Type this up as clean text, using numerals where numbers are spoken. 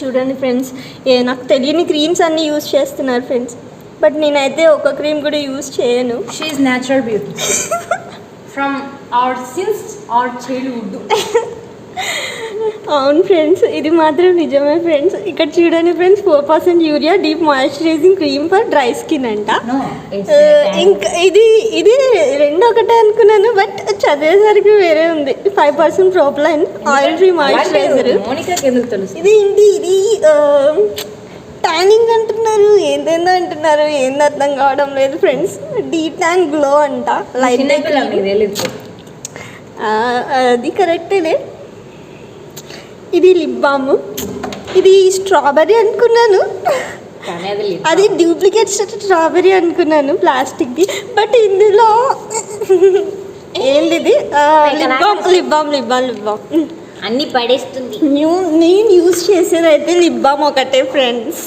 చూడండి ఫ్రెండ్స్, నాకు తెలియని క్రీమ్స్ అన్ని యూజ్ చేస్తున్నారు ఫ్రెండ్స్, బట్ నేనైతే ఒక క్రీమ్ కూడా యూజ్ చేయను. She is natural beauty from our since our childhood. అవును ఫ్రెండ్స్, ఇది మాత్రం నిజమే ఫ్రెండ్స్. ఇక్కడ చూడండి friends, 4% urea deep moisturising cream for dry skin అంట. ఇంకా ఇది రెండు ఒకటే అనుకున్నాను, బట్ చదివేసరికి వేరే ఉంది. 5% ప్రోప్లైన్ ఆయిల్ ఫ్రీ మాయిశ్చరైజర్. ఇది ఏంటి, ఇది ట్యానింగ్ అంటున్నారు, ఏంటేందో అంటున్నారు, ఏంది అర్థం కావడం లేదు ఫ్రెండ్స్. డీ ట్యాన్ గ్లో అంట, లైట్ అది కరెక్టేనే. ఇది లిప్ బామ్, ఇది స్ట్రాబెర్రీ అనుకున్నాను, అది డూప్లికేట్ స్ట్రాబెర్రీ అనుకున్నాను ప్లాస్టిక్ది, బట్ ఇందులో ఏంది ఇది లిప్ బామ్ అన్ని పడేస్తుంది. నేను యూజ్ చేసేది అయితే లిప్ బామ్ ఒకటే ఫ్రెండ్స్.